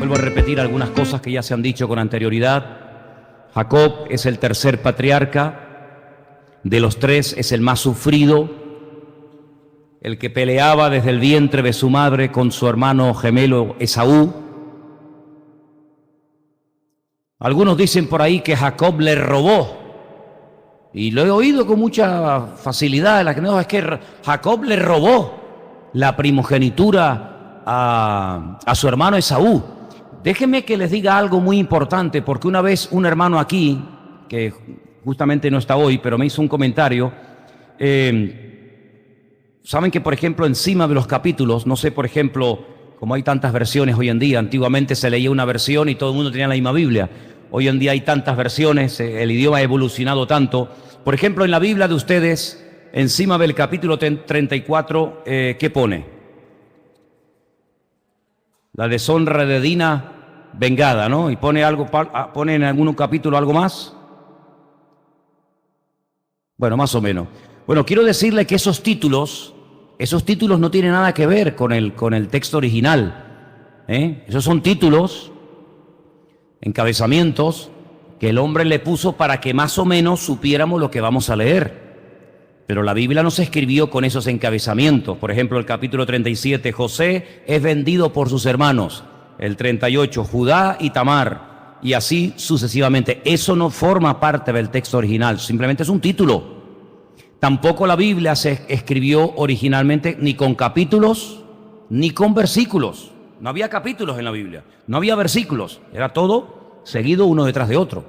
Vuelvo a repetir algunas cosas que ya se han dicho con anterioridad. Jacob es el tercer patriarca. De los tres es el más sufrido, el que peleaba desde el vientre de su madre con su hermano gemelo Esaú. Algunos dicen por ahí que Jacob le robó, y lo he oído con mucha facilidad. No, es que Jacob le robó la primogenitura a su hermano Esaú. Déjenme que les diga algo muy importante, porque una vez un hermano aquí, que justamente no está hoy, pero me hizo un comentario. Saben que, por ejemplo, encima de los capítulos, no sé, por ejemplo, como hay tantas versiones hoy en día, antiguamente se leía una versión y todo el mundo tenía la misma Biblia. Hoy en día hay tantas versiones, el idioma ha evolucionado tanto. Por ejemplo, en la Biblia de ustedes, encima del capítulo 34, ¿qué pone? La deshonra de Dina vengada, ¿no? Y pone algo, pone en algún capítulo algo más. Bueno, más o menos. Bueno, quiero decirle que esos títulos no tienen nada que ver con el texto original. Esos son títulos, encabezamientos, que el hombre le puso para que más o menos supiéramos lo que vamos a leer. Pero la Biblia no se escribió con esos encabezamientos. Por ejemplo, el capítulo 37, José es vendido por sus hermanos. El 38, Judá y Tamar. Y así sucesivamente. Eso no forma parte del texto original, simplemente es un título. Tampoco la Biblia se escribió originalmente ni con capítulos ni con versículos. No había capítulos en la Biblia, no había versículos, era todo seguido uno detrás de otro.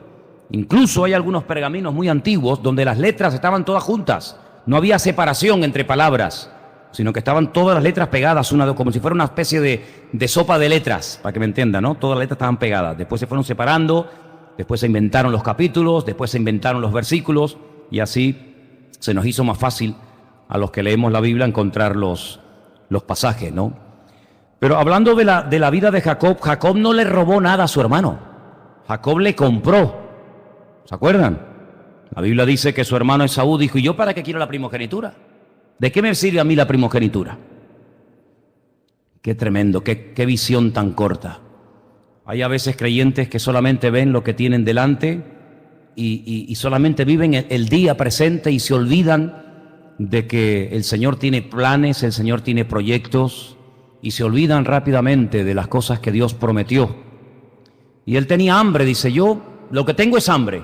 Incluso hay algunos pergaminos muy antiguos donde las letras estaban todas juntas, no había separación entre palabras, sino que estaban todas las letras pegadas, como si fuera una especie de sopa de letras, para que me entiendan, ¿no? Todas las letras estaban pegadas, después se fueron separando, después se inventaron los capítulos, después se inventaron los versículos, y así se nos hizo más fácil a los que leemos la Biblia encontrar los pasajes, ¿no? Pero hablando de la vida de Jacob, Jacob no le robó nada a su hermano, Jacob le compró. ¿Se acuerdan? La Biblia dice que su hermano Esaú dijo: ¿y yo para qué quiero la primogenitura? ¿De qué me sirve a mí la primogenitura? Qué tremendo, qué visión tan corta. Hay a veces creyentes que solamente ven lo que tienen delante y solamente viven el día presente y se olvidan de que el Señor tiene planes, el Señor tiene proyectos, y se olvidan rápidamente de las cosas que Dios prometió. Y él tenía hambre, dice: yo lo que tengo es hambre.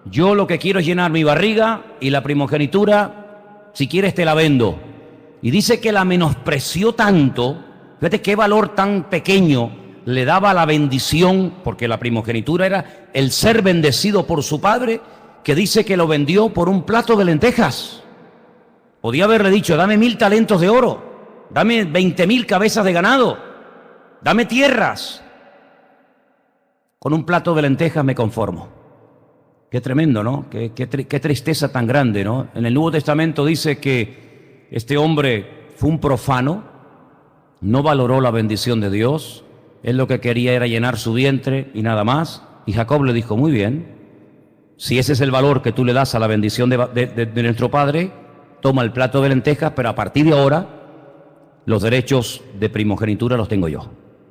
Yo lo que quiero es llenar mi barriga, y la primogenitura, si quieres te la vendo. Y dice que la menospreció tanto. Fíjate qué valor tan pequeño le daba la bendición, porque la primogenitura era el ser bendecido por su padre, que dice que lo vendió por un plato de lentejas. Podía haberle dicho: dame 1000 talentos de oro, dame 20.000 cabezas de ganado, dame tierras. Con un plato de lentejas me conformo. Qué tremendo, ¿no? Qué tristeza tan grande, ¿no? En el Nuevo Testamento dice que este hombre fue un profano, no valoró la bendición de Dios. Él lo que quería era llenar su vientre y nada más. Y Jacob le dijo: muy bien, si ese es el valor que tú le das a la bendición de nuestro padre, toma el plato de lentejas, pero a partir de ahora los derechos de primogenitura los tengo yo.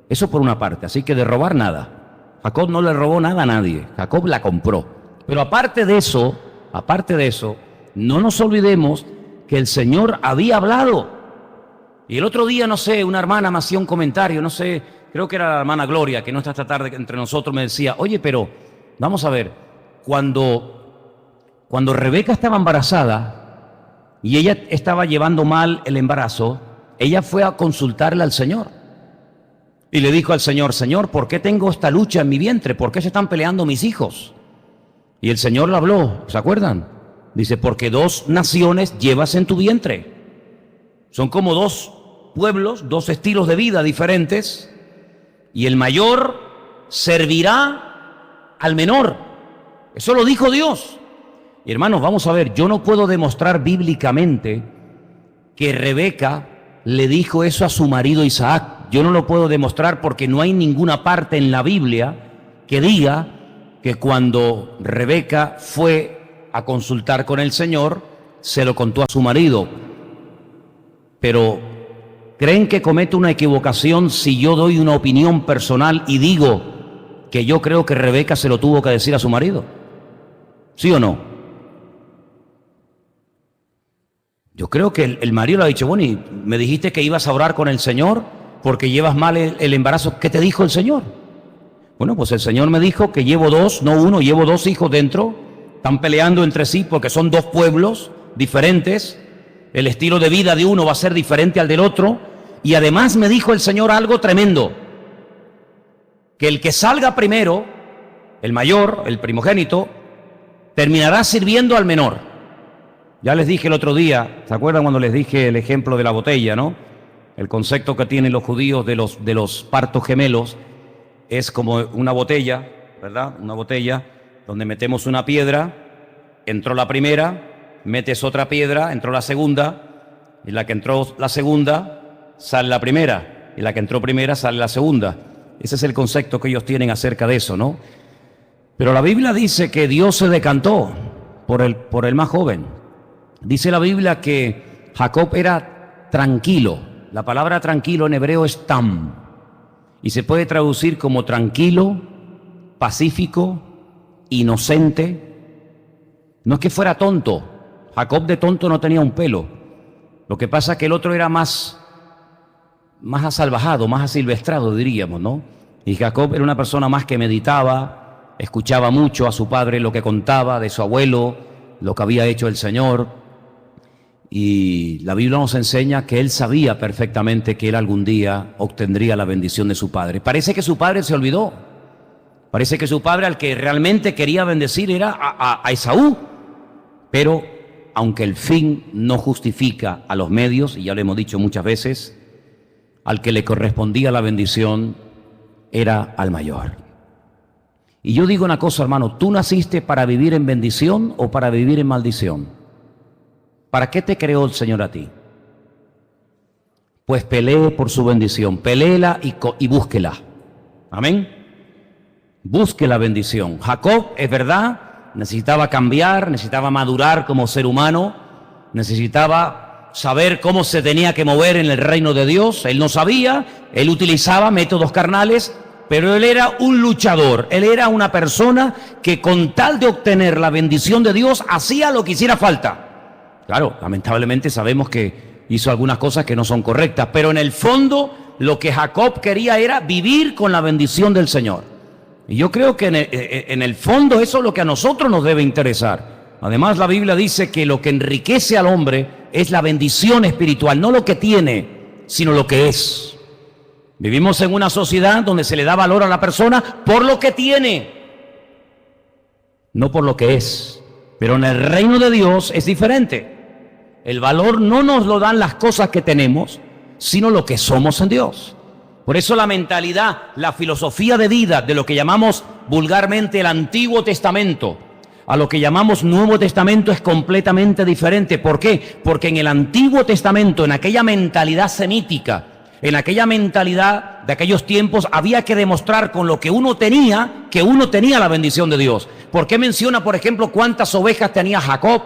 Eso por una parte. Así que de robar nada. Jacob no le robó nada a nadie, Jacob la compró. Pero aparte de eso, no nos olvidemos que el Señor había hablado. Y el otro día, no sé, una hermana me hacía un comentario, no sé, creo que era la hermana Gloria, que no está esta tarde entre nosotros, me decía: oye, pero vamos a ver, cuando Rebeca estaba embarazada y ella estaba llevando mal el embarazo, ella fue a consultarle al Señor. Y le dijo al Señor: Señor, ¿por qué tengo esta lucha en mi vientre? ¿Por qué se están peleando mis hijos? Y el Señor le habló, ¿se acuerdan? Dice: porque 2 naciones llevas en tu vientre. Son como 2 pueblos, 2 estilos de vida diferentes, y el mayor servirá al menor. Eso lo dijo Dios. Y hermanos, vamos a ver, yo no puedo demostrar bíblicamente que Rebeca le dijo eso a su marido Isaac. Yo no lo puedo demostrar porque no hay ninguna parte en la Biblia que diga que cuando Rebeca fue a consultar con el Señor, se lo contó a su marido. Pero ¿Creen que cometo una equivocación si yo doy una opinión personal y digo que yo creo que Rebeca se lo tuvo que decir a su marido? ¿Sí o no? Yo creo que el marido le ha dicho, bueno, y me dijiste que ibas a orar con el Señor porque llevas mal el embarazo. ¿Qué te dijo el Señor? Bueno, pues el Señor me dijo que llevo dos, no uno, llevo dos hijos dentro. Están peleando entre sí porque son dos pueblos diferentes. El estilo de vida de uno va a ser diferente al del otro. Y además me dijo el Señor algo tremendo. Que el que salga primero, el mayor, el primogénito, terminará sirviendo al menor. Ya les dije el otro día, ¿se acuerdan cuando les dije el ejemplo de la botella, no? El concepto que tienen los judíos de los partos gemelos es como una botella, ¿verdad? Una botella donde metemos una piedra, entró la primera, metes otra piedra, entró la segunda, y la que entró la segunda sale la primera, y la que entró primera sale la segunda. Ese es el concepto que ellos tienen acerca de eso, ¿no? Pero la Biblia dice que Dios se decantó por el más joven. Dice la Biblia que Jacob era tranquilo. La palabra tranquilo en hebreo es tam, y se puede traducir como tranquilo, pacífico, inocente. No es que fuera tonto. Jacob de tonto no tenía un pelo. Lo que pasa es que el otro era más asalvajado, más asilvestrado, diríamos, ¿no? Y Jacob era una persona más que meditaba, escuchaba mucho a su padre lo que contaba de su abuelo, lo que había hecho el Señor. Y la Biblia nos enseña que él sabía perfectamente que él algún día obtendría la bendición de su padre. Parece que su padre se olvidó. Parece que su padre al que realmente quería bendecir era a Esaú. Pero aunque el fin no justifica a los medios, y ya lo hemos dicho muchas veces, al que le correspondía la bendición era al mayor. Y yo digo una cosa, hermano, ¿tú naciste para vivir en bendición o para vivir en maldición? ¿Para qué te creó el Señor a ti? Pues pelee por su bendición, peléela y búsquela. Amén. Busque la bendición. Jacob, es verdad, necesitaba cambiar, necesitaba madurar como ser humano, necesitaba saber cómo se tenía que mover en el reino de Dios. Él no sabía, él utilizaba métodos carnales, pero él era un luchador, él era una persona que con tal de obtener la bendición de Dios hacía lo que hiciera falta. Claro, lamentablemente sabemos que hizo algunas cosas que no son correctas, pero en el fondo lo que Jacob quería era vivir con la bendición del Señor. Y yo creo que en el fondo eso es lo que a nosotros nos debe interesar. Además, la Biblia dice que lo que enriquece al hombre es la bendición espiritual, no lo que tiene, sino lo que es. Vivimos en una sociedad donde se le da valor a la persona por lo que tiene, no por lo que es. Pero en el reino de Dios es diferente. El valor no nos lo dan las cosas que tenemos, sino lo que somos en Dios. Por eso la mentalidad, la filosofía de vida de lo que llamamos vulgarmente el Antiguo Testamento, a lo que llamamos Nuevo Testamento es completamente diferente. ¿Por qué? Porque en el Antiguo Testamento, en aquella mentalidad semítica, en aquella mentalidad de aquellos tiempos, había que demostrar con lo que uno tenía, que uno tenía la bendición de Dios. ¿Por qué menciona, por ejemplo, cuántas ovejas tenía Jacob?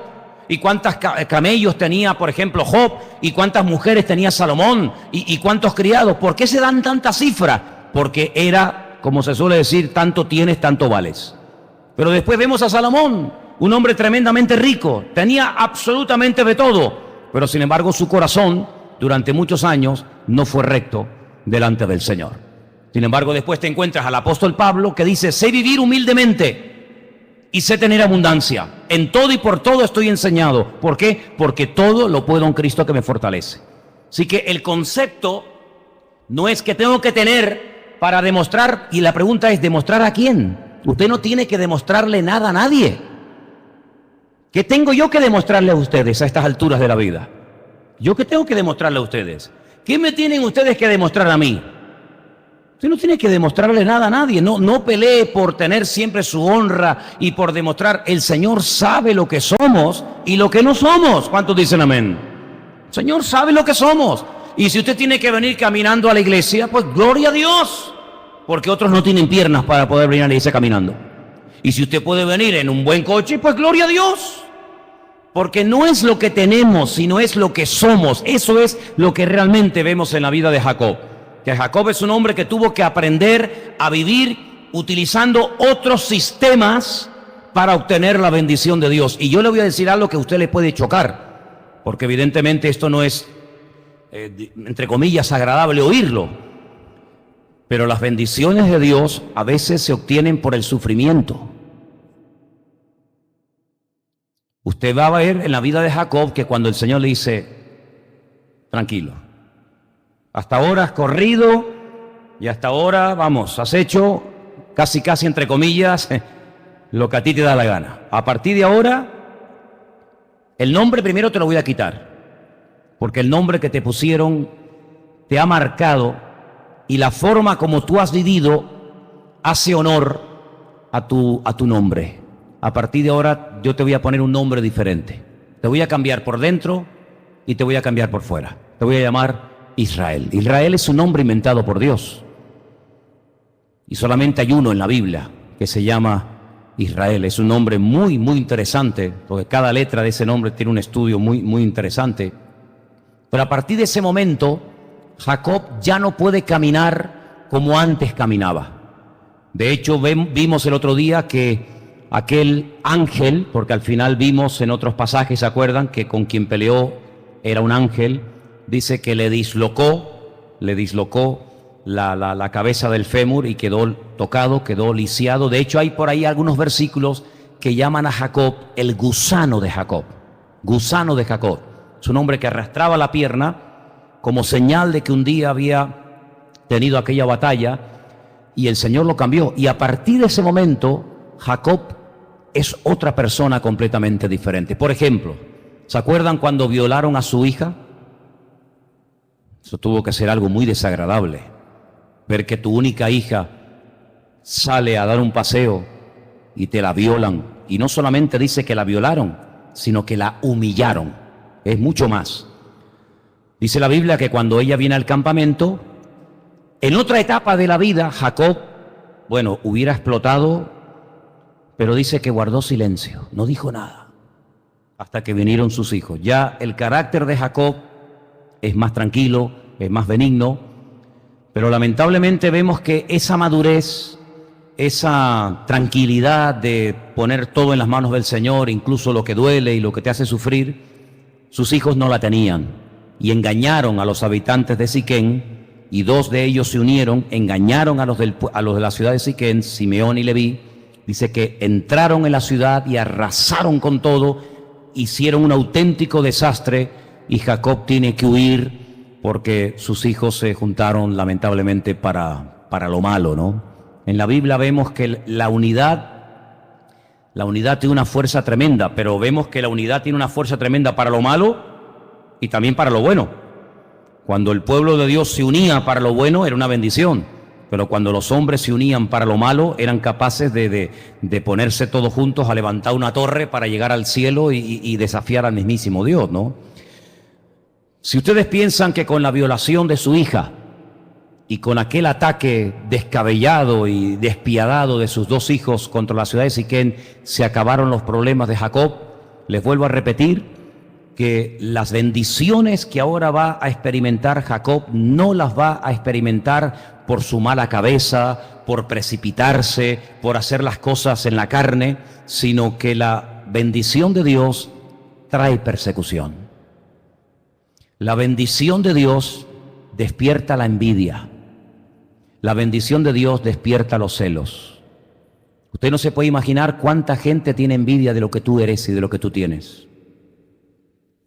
¿Y cuántos camellos tenía, por ejemplo, Job? ¿Y cuántas mujeres tenía Salomón? ¿Y cuántos criados? ¿Por qué se dan tantas cifras? Porque era, como se suele decir, tanto tienes, tanto vales. Pero después vemos a Salomón, un hombre tremendamente rico, tenía absolutamente de todo, pero sin embargo su corazón durante muchos años no fue recto delante del Señor. Sin embargo, después te encuentras al apóstol Pablo que dice, sé vivir humildemente y sé tener abundancia. En todo y por todo estoy enseñado. ¿Por qué? Porque todo lo puedo en Cristo que me fortalece. Así que el concepto no es que tengo que tener para demostrar, y la pregunta es, ¿demostrar a quién? Usted no tiene que demostrarle nada a nadie. ¿Qué tengo yo que demostrarle a ustedes a estas alturas de la vida? ¿Yo qué tengo que demostrarle a ustedes? ¿Qué me tienen ustedes que demostrar a mí? Usted no tiene que demostrarle nada a nadie. No pelee por tener siempre su honra y por demostrar. El Señor sabe lo que somos y lo que no somos. ¿Cuántos dicen amén? El Señor sabe lo que somos. Y si usted tiene que venir caminando a la iglesia, pues gloria a Dios. Porque otros no tienen piernas para poder venir a la iglesia caminando. Y si usted puede venir en un buen coche, pues gloria a Dios. Porque no es lo que tenemos, sino es lo que somos. Eso es lo que realmente vemos en la vida de Jacob. Que Jacob es un hombre que tuvo que aprender a vivir utilizando otros sistemas para obtener la bendición de Dios. Y yo le voy a decir algo que a usted le puede chocar, porque evidentemente esto no es, entre comillas, agradable oírlo. Pero las bendiciones de Dios a veces se obtienen por el sufrimiento. Usted va a ver en la vida de Jacob que cuando el Señor le dice, tranquilo, hasta ahora has corrido y hasta ahora, vamos, has hecho casi entre comillas lo que a ti te da la gana. A partir de ahora, el nombre primero te lo voy a quitar, porque el nombre que te pusieron te ha marcado y la forma como tú has vivido hace honor a tu nombre. A partir de ahora yo te voy a poner un nombre diferente. Te voy a cambiar por dentro y te voy a cambiar por fuera. Te voy a llamar Israel. Israel es un nombre inventado por Dios. Y solamente hay uno en la Biblia que se llama Israel. Es un nombre muy interesante, porque cada letra de ese nombre tiene un estudio muy interesante. Pero a partir de ese momento, Jacob ya no puede caminar como antes caminaba. De hecho, vimos el otro día que aquel ángel, porque al final vimos en otros pasajes, ¿se acuerdan? Que con quien peleó era un ángel, dice que le dislocó la cabeza del fémur y quedó tocado, quedó lisiado. De hecho, hay por ahí algunos versículos que llaman a Jacob el gusano de Jacob. Gusano de Jacob. Es un hombre que arrastraba la pierna como señal de que un día había tenido aquella batalla y el Señor lo cambió. Y a partir de ese momento, Jacob es otra persona completamente diferente. Por ejemplo, ¿se acuerdan cuando violaron a su hija? Eso tuvo que ser algo muy desagradable. Ver que tu única hija sale a dar un paseo y te la violan. Y no solamente dice que la violaron, sino que la humillaron. Es mucho más. Dice la Biblia que cuando ella viene al campamento, en otra etapa de la vida, Jacob, hubiera explotado, pero dice que guardó silencio, no dijo nada, hasta que vinieron sus hijos. Ya el carácter de Jacob es más tranquilo, es más benigno, pero lamentablemente vemos que esa madurez, esa tranquilidad de poner todo en las manos del Señor, incluso lo que duele y lo que te hace sufrir, sus hijos no la tenían y engañaron a los habitantes de Siquén, y dos de ellos se unieron, engañaron a los de la ciudad de Siquén, Simeón y Leví. Dice que entraron en la ciudad y arrasaron con todo, hicieron un auténtico desastre y Jacob tiene que huir porque sus hijos se juntaron lamentablemente para lo malo, ¿no? En la Biblia vemos que la unidad tiene una fuerza tremenda, pero vemos que la unidad tiene una fuerza tremenda para lo malo y también para lo bueno. Cuando el pueblo de Dios se unía para lo bueno era una bendición, pero cuando los hombres se unían para lo malo eran capaces de ponerse todos juntos a levantar una torre para llegar al cielo y desafiar al mismísimo Dios, ¿no? Si ustedes piensan que con la violación de su hija y con aquel ataque descabellado y despiadado de sus dos hijos contra la ciudad de Siquén se acabaron los problemas de Jacob, les vuelvo a repetir que las bendiciones que ahora va a experimentar Jacob no las va a experimentar por su mala cabeza, por precipitarse, por hacer las cosas en la carne, sino que la bendición de Dios trae persecución. La bendición de Dios despierta la envidia. La bendición de Dios despierta los celos. Usted no se puede imaginar cuánta gente tiene envidia de lo que tú eres y de lo que tú tienes.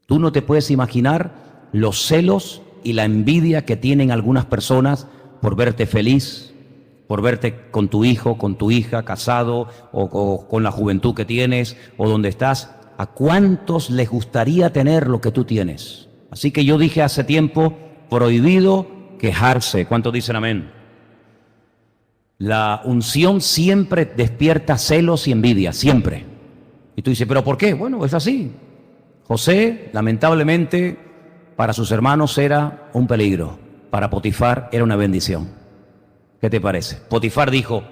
Tú no te puedes imaginar los celos y la envidia que tienen algunas personas por verte feliz, por verte con tu hijo, con tu hija, casado o con la juventud que tienes o donde estás. ¿A cuántos les gustaría tener lo que tú tienes? Así que yo dije hace tiempo, prohibido quejarse. ¿Cuántos dicen amén? La unción siempre despierta celos y envidia, siempre. Y tú dices, ¿pero por qué? Bueno, es así. José, lamentablemente, para sus hermanos era un peligro. Para Potifar era una bendición. ¿Qué te parece? Potifar dijo,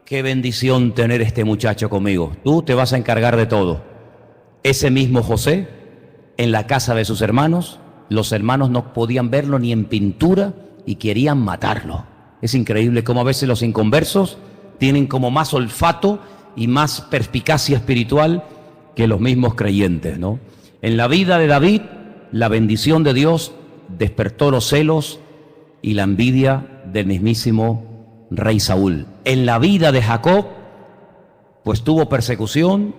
qué bendición tener este muchacho conmigo. Tú te vas a encargar de todo. Ese mismo José, en la casa de sus hermanos, los hermanos no podían verlo ni en pintura y querían matarlo. Es increíble cómo a veces los inconversos tienen como más olfato y más perspicacia espiritual que los mismos creyentes, ¿no? En la vida de David, la bendición de Dios despertó los celos y la envidia del mismísimo rey Saúl. En la vida de Jacob, pues tuvo persecución,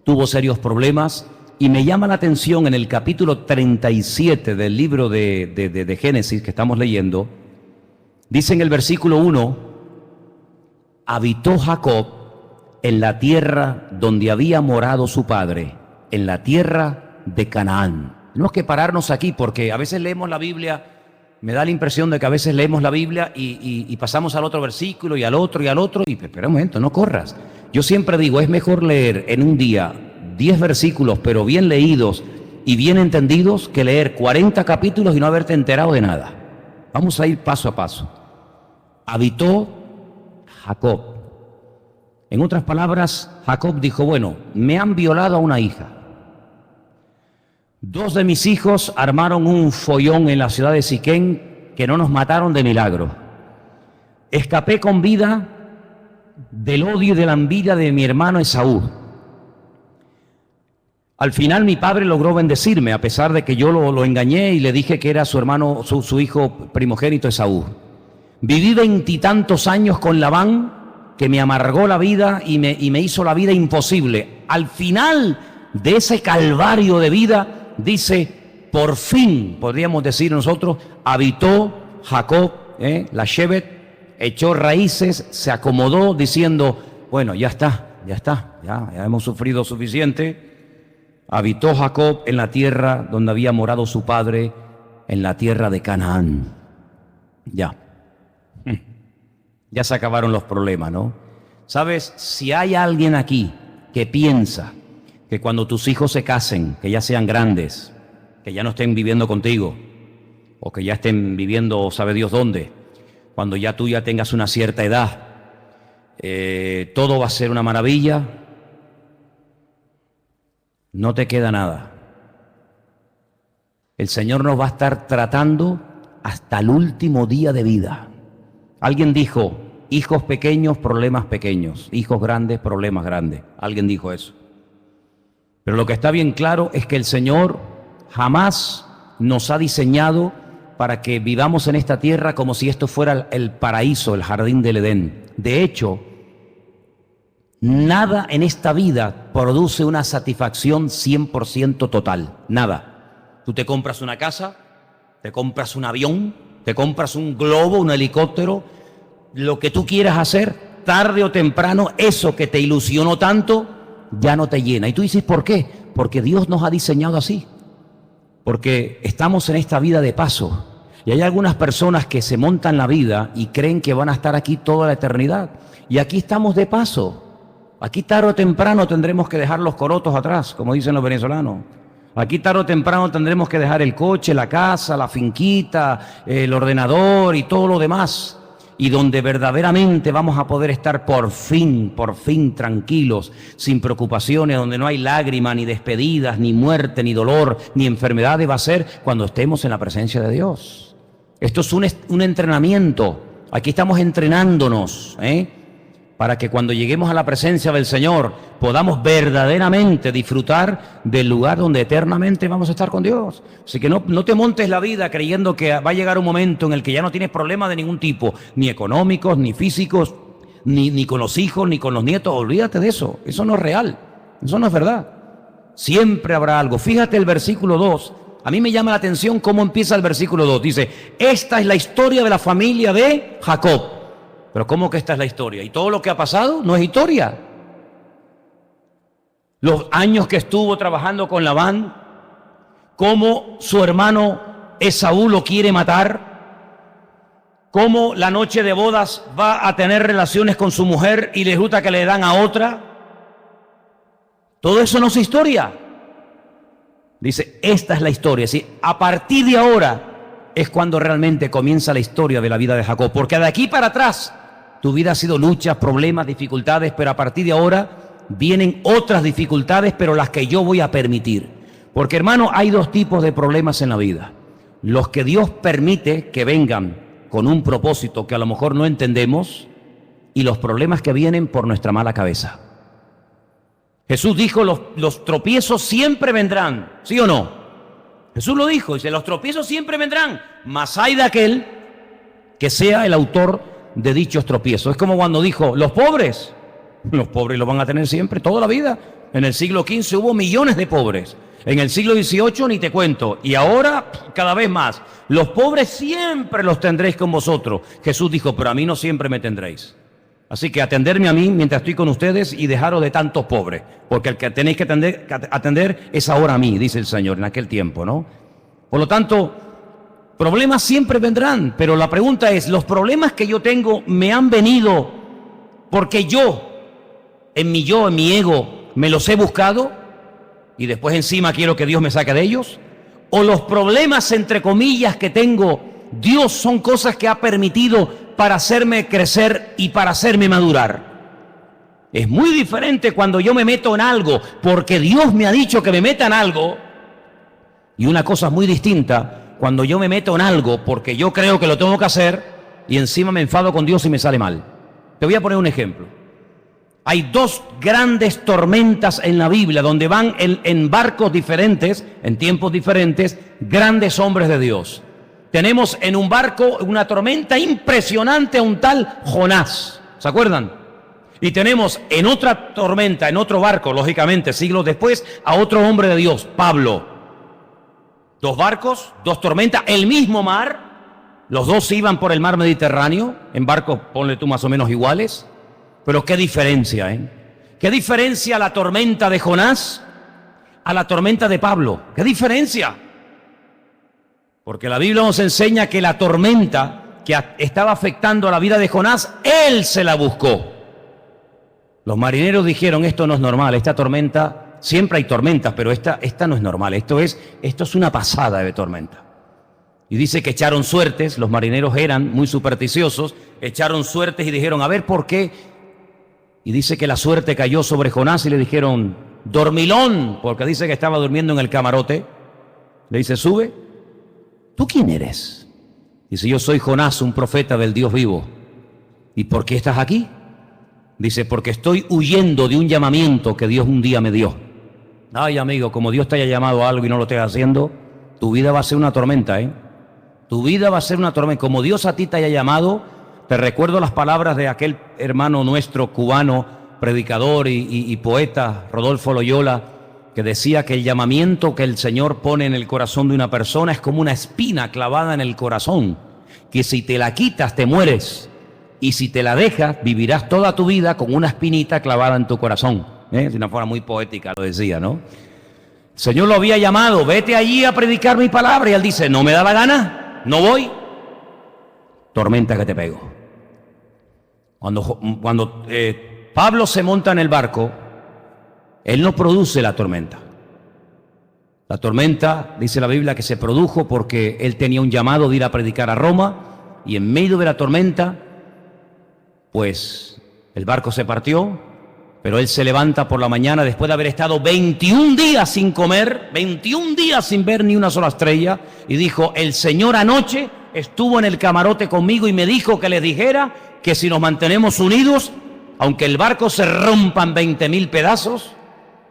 tuvo serios problemas, y me llama la atención en el capítulo 37 del libro de Génesis que estamos leyendo, dice en el versículo 1, habitó Jacob en la tierra donde había morado su padre, en la tierra de Canaán. Tenemos que pararnos aquí porque a veces leemos la Biblia, me da la impresión de que a veces leemos la Biblia y pasamos al otro versículo y al otro, y espera un momento, no corras. Yo siempre digo, es mejor leer en un día 10 versículos, pero bien leídos y bien entendidos, que leer 40 capítulos y no haberte enterado de nada. Vamos a ir paso a paso. Habitó Jacob. En otras palabras, Jacob dijo, bueno, me han violado a una hija. 2 de mis hijos armaron un follón en la ciudad de Siquén que no nos mataron de milagro. Escapé con vida del odio y de la envidia de mi hermano Esaú. Al final mi padre logró bendecirme, a pesar de que yo lo engañé y le dije que era su hermano, su hijo primogénito Esaú. Viví 20 y tantos años con Labán, que me amargó la vida y me hizo la vida imposible. Al final de ese calvario de vida, dice, por fin, podríamos decir nosotros, habitó Jacob, la Shevet, echó raíces, se acomodó diciendo, bueno, ya hemos sufrido suficiente. Habitó Jacob en la tierra donde había morado su padre, en la tierra de Canaán. Ya se acabaron los problemas, ¿no? ¿Sabes? Si hay alguien aquí que piensa que cuando tus hijos se casen, que ya sean grandes, que ya no estén viviendo contigo, o que ya estén viviendo sabe Dios dónde, cuando ya tú ya tengas una cierta edad, todo va a ser una maravilla, no te queda nada. El Señor nos va a estar tratando hasta el último día de vida. Alguien dijo, hijos pequeños, problemas pequeños, hijos grandes, problemas grandes. Alguien dijo eso. Pero lo que está bien claro es que el Señor jamás nos ha diseñado para que vivamos en esta tierra como si esto fuera el paraíso, el jardín del Edén. De hecho, nada en esta vida produce una satisfacción 100% total. Nada. Tú te compras una casa, te compras un avión, te compras un globo, un helicóptero, lo que tú quieras hacer, tarde o temprano, eso que te ilusionó tanto, ya no te llena. Y tú dices, ¿por qué? Porque Dios nos ha diseñado así. Porque estamos en esta vida de paso. Y hay algunas personas que se montan la vida y creen que van a estar aquí toda la eternidad. Y aquí estamos de paso. Aquí tarde o temprano tendremos que dejar los corotos atrás, como dicen los venezolanos. Aquí tarde o temprano tendremos que dejar el coche, la casa, la finquita, el ordenador y todo lo demás. Y donde verdaderamente vamos a poder estar por fin tranquilos, sin preocupaciones, donde no hay lágrimas, ni despedidas, ni muerte, ni dolor, ni enfermedades, va a ser cuando estemos en la presencia de Dios. Esto es un entrenamiento. Aquí estamos entrenándonos, para que cuando lleguemos a la presencia del Señor podamos verdaderamente disfrutar del lugar donde eternamente vamos a estar con Dios. Así que no te montes la vida creyendo que va a llegar un momento en el que ya no tienes problemas de ningún tipo, ni económicos, ni físicos, ni con los hijos, ni con los nietos. Olvídate de eso, eso no es real, eso no es verdad. Siempre habrá algo. Fíjate el versículo 2, a mí me llama la atención cómo empieza el versículo 2. Dice, esta es la historia de la familia de Jacob. Pero ¿cómo que esta es la historia? ¿Y todo lo que ha pasado no es historia? Los años que estuvo trabajando con Labán, cómo su hermano Esaú lo quiere matar, cómo la noche de bodas va a tener relaciones con su mujer y le resulta que le dan a otra. Todo eso no es historia. Dice, esta es la historia. ¿Sí? A partir de ahora es cuando realmente comienza la historia de la vida de Jacob, porque de aquí para atrás tu vida ha sido luchas, problemas, dificultades, pero a partir de ahora vienen otras dificultades, pero las que yo voy a permitir. Porque, hermano, hay dos tipos de problemas en la vida. Los que Dios permite que vengan con un propósito que a lo mejor no entendemos, y los problemas que vienen por nuestra mala cabeza. Jesús dijo, los tropiezos siempre vendrán, ¿sí o no? Jesús lo dijo, dice, los tropiezos siempre vendrán, mas hay de aquel que sea el autor de dichos tropiezos. Es como cuando dijo, los pobres lo van a tener siempre, toda la vida. En el siglo XV hubo millones de pobres, en el siglo XVIII ni te cuento, y ahora cada vez más. Los pobres siempre los tendréis con vosotros. Jesús dijo, pero a mí no siempre me tendréis. Así que atenderme a mí mientras estoy con ustedes y dejaros de tantos pobres, porque el que tenéis que atender es ahora a mí, dice el Señor, en aquel tiempo, ¿no? Por lo tanto, problemas siempre vendrán, pero la pregunta es, ¿los problemas que yo tengo me han venido porque yo, en mi ego, me los he buscado y después encima quiero que Dios me saque de ellos? ¿O los problemas, entre comillas, que tengo, Dios son cosas que ha permitido para hacerme crecer y para hacerme madurar? Es muy diferente cuando yo me meto en algo porque Dios me ha dicho que me meta en algo, y una cosa muy distinta cuando yo me meto en algo porque yo creo que lo tengo que hacer y encima me enfado con Dios y me sale mal. Te voy a poner un ejemplo. Hay dos grandes tormentas en la Biblia donde van en barcos diferentes, en tiempos diferentes, grandes hombres de Dios. Tenemos en un barco una tormenta impresionante a un tal Jonás, ¿se acuerdan? Y tenemos en otra tormenta, en otro barco, lógicamente, siglos después, a otro hombre de Dios, Pablo. Dos barcos, dos tormentas, el mismo mar, los dos iban por el mar Mediterráneo, en barcos, ponle tú más o menos iguales, pero qué diferencia, ¿eh? ¿Qué diferencia la tormenta de Jonás a la tormenta de Pablo? ¿Qué diferencia? Porque la Biblia nos enseña que la tormenta que estaba afectando a la vida de Jonás, él se la buscó. Los marineros dijeron, esto no es normal, esta tormenta, siempre hay tormentas, pero esta no es normal, esto es una pasada de tormenta. Y dice que echaron suertes, los marineros eran muy supersticiosos, echaron suertes y dijeron, a ver, ¿por qué? Y dice que la suerte cayó sobre Jonás y le dijeron, dormilón, porque dice que estaba durmiendo en el camarote. Le dice, sube. ¿Tú quién eres? Dice, yo soy Jonás, un profeta del Dios vivo. ¿Y por qué estás aquí? Dice, porque estoy huyendo de un llamamiento que Dios un día me dio. Ay, amigo, como Dios te haya llamado a algo y no lo estés haciendo, tu vida va a ser una tormenta, ¿eh? Tu vida va a ser una tormenta. Como Dios a ti te haya llamado, te recuerdo las palabras de aquel hermano nuestro cubano, predicador y poeta, Rodolfo Loyola, que decía que el llamamiento que el Señor pone en el corazón de una persona es como una espina clavada en el corazón, que si te la quitas te mueres, y si te la dejas vivirás toda tu vida con una espinita clavada en tu corazón. De una forma muy poética lo decía, ¿no? El Señor lo había llamado, vete allí a predicar mi palabra, y él dice, no me da la gana, no voy. Tormenta que te pego. Cuando Pablo se monta en el barco, él no produce la tormenta. La tormenta, dice la Biblia, que se produjo porque él tenía un llamado de ir a predicar a Roma, y en medio de la tormenta, pues el barco se partió, pero él se levanta por la mañana después de haber estado 21 días sin comer, 21 días sin ver ni una sola estrella, y dijo, el Señor anoche estuvo en el camarote conmigo y me dijo que les dijera que si nos mantenemos unidos, aunque el barco se rompa en 20.000 pedazos,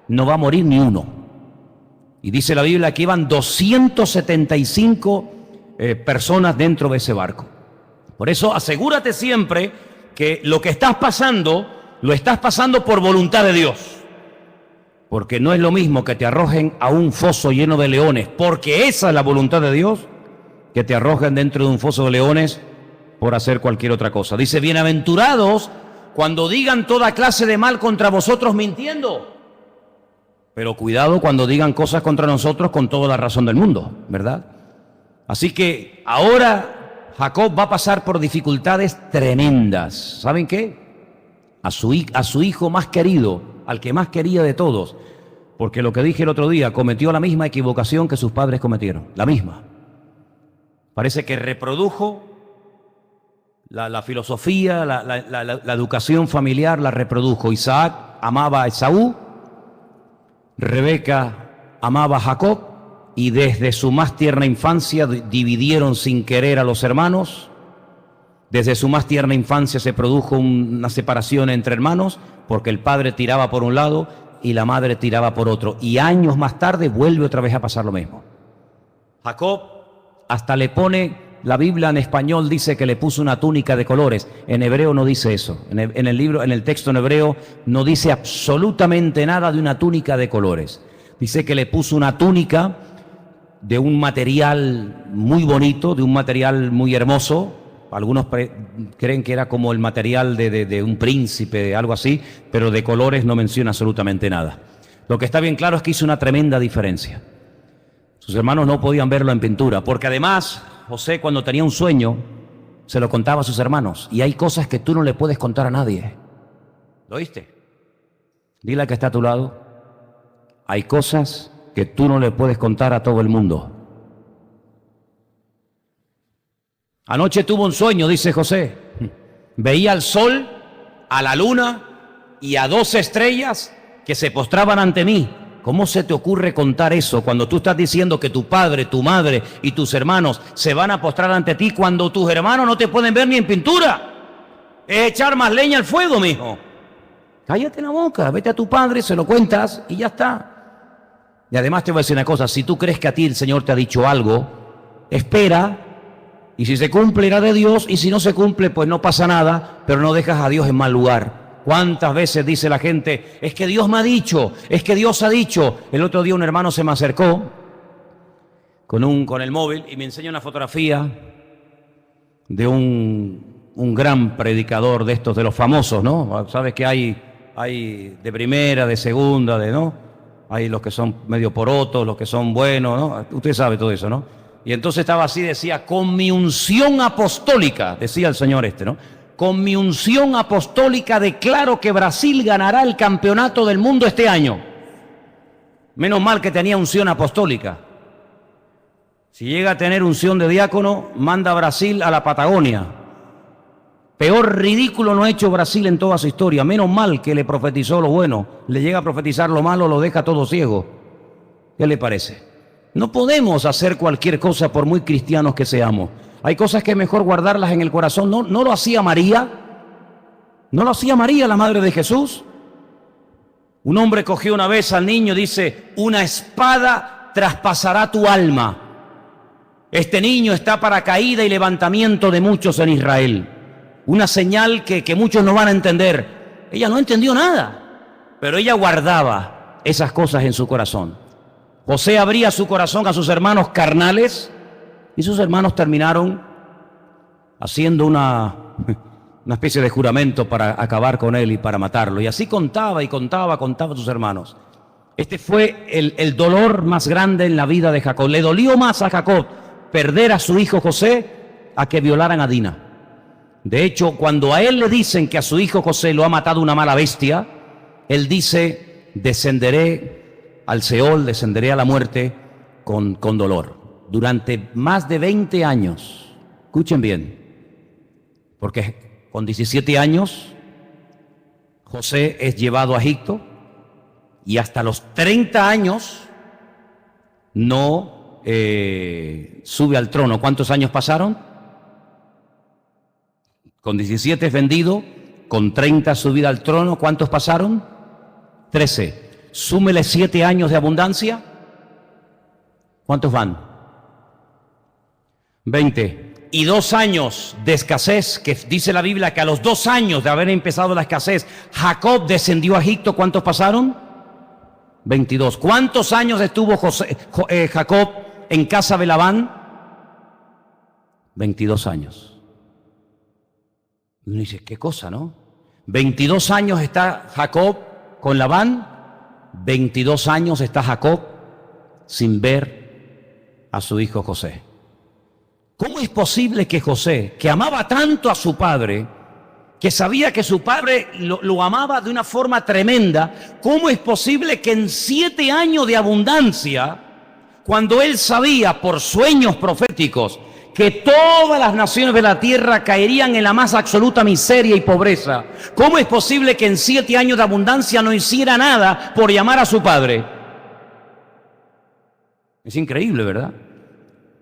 no va a morir ni uno. Y dice la Biblia que iban 275 personas dentro de ese barco. Por eso asegúrate siempre que lo que estás pasando, lo estás pasando por voluntad de Dios. Porque no es lo mismo que te arrojen a un foso lleno de leones, porque esa es la voluntad de Dios, que te arrojen dentro de un foso de leones por hacer cualquier otra cosa. Dice, bienaventurados cuando digan toda clase de mal contra vosotros mintiendo. Pero cuidado cuando digan cosas contra nosotros con toda la razón del mundo, ¿verdad? Así que ahora Jacob va a pasar por dificultades tremendas. ¿Saben qué? A su hijo más querido, al que más quería de todos, porque lo que dije el otro día, cometió la misma equivocación que sus padres cometieron, la misma. Parece que reprodujo la filosofía, la educación familiar, la reprodujo. Isaac amaba a Esaú, Rebeca amaba a Jacob, y desde su más tierna infancia dividieron sin querer a los hermanos. Desde su más tierna infancia se produjo una separación entre hermanos, porque el padre tiraba por un lado y la madre tiraba por otro. Y años más tarde vuelve otra vez a pasar lo mismo. Jacob hasta le pone, la Biblia en español dice que le puso una túnica de colores. En hebreo no dice eso. En el texto en hebreo no dice absolutamente nada de una túnica de colores. Dice que le puso una túnica de un material muy bonito, de un material muy hermoso. Algunos creen que era como el material de un príncipe, de algo así, pero de colores no menciona absolutamente nada. Lo que está bien claro es que hizo una tremenda diferencia. Sus hermanos no podían verlo en pintura, porque además José, cuando tenía un sueño, se lo contaba a sus hermanos. Y hay cosas que tú no le puedes contar a nadie. ¿Lo oíste? Dile al que está a tu lado. Hay cosas que tú no le puedes contar a todo el mundo. Anoche tuvo un sueño, dice José. Veía al sol, a la luna y a 2 estrellas que se postraban ante mí. ¿Cómo se te ocurre contar eso cuando tú estás diciendo que tu padre, tu madre y tus hermanos se van a postrar ante ti cuando tus hermanos no te pueden ver ni en pintura? Es echar más leña al fuego, mijo. Cállate la boca, vete a tu padre, se lo cuentas y ya está. Y además te voy a decir una cosa, si tú crees que a ti el Señor te ha dicho algo, espera. Y si se cumple, irá de Dios, y si no se cumple, pues no pasa nada, pero no dejas a Dios en mal lugar. ¿Cuántas veces dice la gente, es que Dios me ha dicho, es que Dios ha dicho? El otro día un hermano se me acercó con el móvil y me enseña una fotografía de un gran predicador de estos, de los famosos, ¿no? Sabes que hay de primera, de segunda, ¿no? Hay los que son medio porotos, los que son buenos, ¿no? Usted sabe todo eso, ¿no? Y entonces estaba así, decía, con mi unción apostólica, decía el señor ¿no? Con mi unción apostólica declaro que Brasil ganará el campeonato del mundo este año. Menos mal que tenía unción apostólica. Si llega a tener unción de diácono, manda a Brasil a la Patagonia. Peor ridículo no ha hecho Brasil en toda su historia. Menos mal que le profetizó lo bueno. Le llega a profetizar lo malo, lo deja todo ciego. ¿Qué le parece? No podemos hacer cualquier cosa por muy cristianos que seamos. Hay cosas que es mejor guardarlas en el corazón. ¿No lo hacía María? ¿No lo hacía María, la madre de Jesús? Un hombre cogió una vez al niño y dice, una espada traspasará tu alma. Este niño está para caída y levantamiento de muchos en Israel. Una señal que muchos no van a entender. Ella no entendió nada, pero ella guardaba esas cosas en su corazón. José abría su corazón a sus hermanos carnales y sus hermanos terminaron haciendo una especie de juramento para acabar con él y para matarlo. Y así contaba a sus hermanos. Este fue el dolor más grande en la vida de Jacob. Le dolió más a Jacob perder a su hijo José a que violaran a Dina. De hecho, cuando a él le dicen que a su hijo José lo ha matado una mala bestia, él dice, descenderé al Seol, descenderé a la muerte con dolor. Durante más de 20 años, escuchen bien, porque con 17 años José es llevado a Egipto y hasta los 30 años no sube al trono. ¿Cuántos años pasaron? Con 17 es vendido, con 30 subida al trono. ¿Cuántos pasaron? 13. Súmele 7 años de abundancia. ¿Cuántos van? 20. Y 2 años de escasez, que dice la Biblia que a los 2 años de haber empezado la escasez, Jacob descendió a Egipto. ¿Cuántos pasaron? 22. ¿Cuántos años estuvo Jacob en casa de Labán? 22 años. Y uno dice, qué cosa, ¿no? 22 años está Jacob con Labán. 22 años está Jacob sin ver a su hijo José. ¿Cómo es posible que José, que amaba tanto a su padre, que sabía que su padre lo amaba de una forma tremenda, cómo es posible que en 7 años de abundancia, cuando él sabía por sueños proféticos que todas las naciones de la tierra caerían en la más absoluta miseria y pobreza, ¿cómo es posible que en 7 años de abundancia no hiciera nada por llamar a su padre? Es increíble, ¿verdad?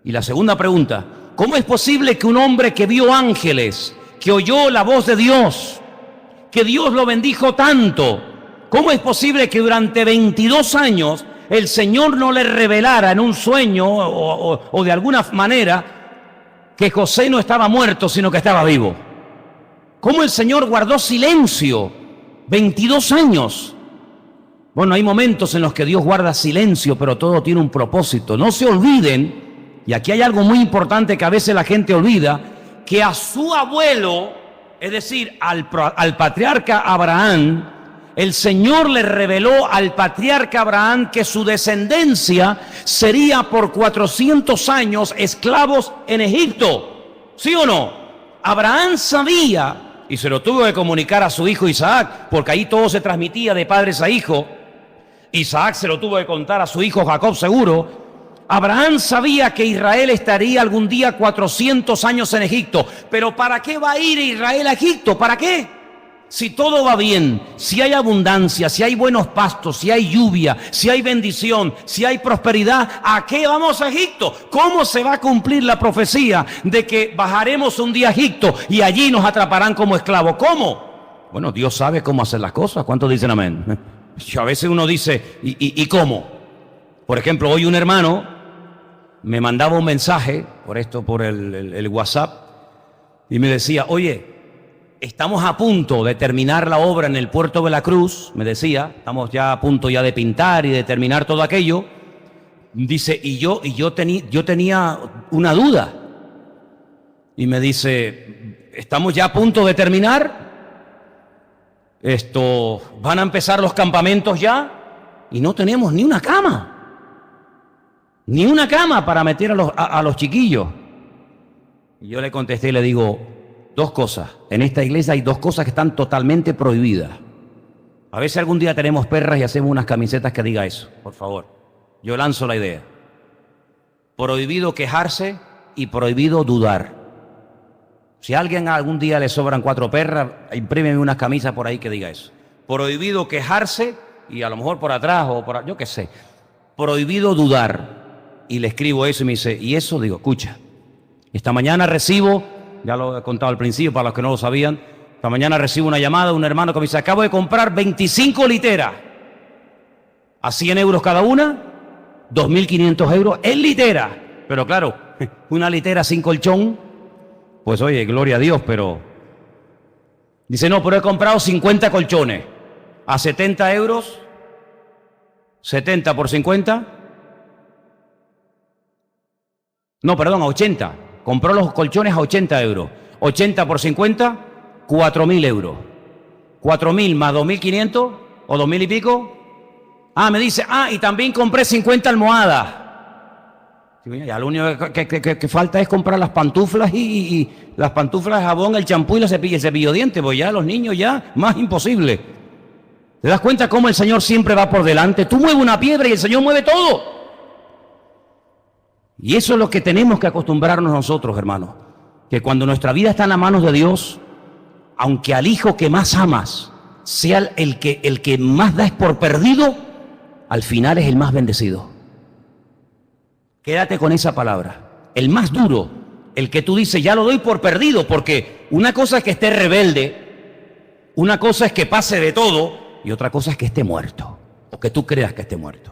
Y la segunda pregunta, ¿cómo es posible que un hombre que vio ángeles, que oyó la voz de Dios, que Dios lo bendijo tanto, cómo es posible que durante 22 años el Señor no le revelara en un sueño o de alguna manera que José no estaba muerto, sino que estaba vivo? ¿Cómo el Señor guardó silencio 22 años? Bueno, hay momentos en los que Dios guarda silencio, pero todo tiene un propósito. No se olviden, y aquí hay algo muy importante que a veces la gente olvida, que a su abuelo, es decir, al patriarca Abraham, el Señor le reveló al patriarca Abraham que su descendencia sería por 400 años esclavos en Egipto. ¿Sí o no? Abraham sabía, y se lo tuvo que comunicar a su hijo Isaac, porque ahí todo se transmitía de padres a hijos. Isaac se lo tuvo que contar a su hijo Jacob seguro. Abraham sabía que Israel estaría algún día 400 años en Egipto. Pero ¿para qué va a ir Israel a Egipto? ¿Para qué? Si todo va bien, si hay abundancia, si hay buenos pastos, si hay lluvia, si hay bendición, si hay prosperidad, ¿a qué vamos a Egipto? ¿Cómo se va a cumplir la profecía de que bajaremos un día a Egipto y allí nos atraparán como esclavos? ¿Cómo? Bueno, Dios sabe cómo hacer las cosas. ¿Cuántos dicen amén? A veces uno dice, ¿y cómo? Por ejemplo, hoy un hermano me mandaba un mensaje por el WhatsApp y me decía, oye, estamos a punto de terminar la obra en el puerto de la Cruz, me decía, estamos ya a punto ya de pintar y de terminar todo aquello. Dice, yo tenía una duda. Y me dice, estamos ya a punto de terminar, van a empezar los campamentos ya y no tenemos ni una cama. Ni una cama para meter a los chiquillos. Y yo le contesté y le digo, 2 cosas. En esta iglesia hay 2 cosas que están totalmente prohibidas. A veces algún día tenemos perras y hacemos unas camisetas que diga eso, por favor. Yo lanzo la idea. Prohibido quejarse y prohibido dudar. Si a alguien algún día le sobran 4 perras, imprímeme unas camisas por ahí que diga eso. Prohibido quejarse y a lo mejor por atrás o por yo qué sé. Prohibido dudar. Y le escribo eso y me dice, ¿y eso? Digo, escucha, esta mañana recibo, ya lo he contado al principio para los que no lo sabían, esta mañana recibo una llamada de un hermano que me dice, acabo de comprar 25 literas a 100 euros cada una, 2.500 euros en litera. Pero claro, una litera sin colchón, pues oye, gloria a Dios, pero... Dice, no, pero he comprado 50 colchones a 70 euros, 70 por 50... No, perdón, a 80. Compró los colchones a 80 euros. 80 por 50, 4.000 euros. 4.000 más 2.500 o 2.000 y pico. Me dice, y también compré 50 almohadas. Ya lo único que falta es comprar las pantuflas y las pantuflas de jabón, el champú y el cepillo de dientes. Pues ya los niños ya, más imposible. ¿Te das cuenta cómo el Señor siempre va por delante? Tú mueves una piedra y el Señor mueve todo. Y eso es lo que tenemos que acostumbrarnos nosotros, hermanos. Que cuando nuestra vida está en las manos de Dios, aunque al hijo que más amas sea el que más das por perdido, al final es el más bendecido. Quédate con esa palabra. El más duro, el que tú dices, ya lo doy por perdido, porque una cosa es que esté rebelde, una cosa es que pase de todo, y otra cosa es que esté muerto, o que tú creas que esté muerto.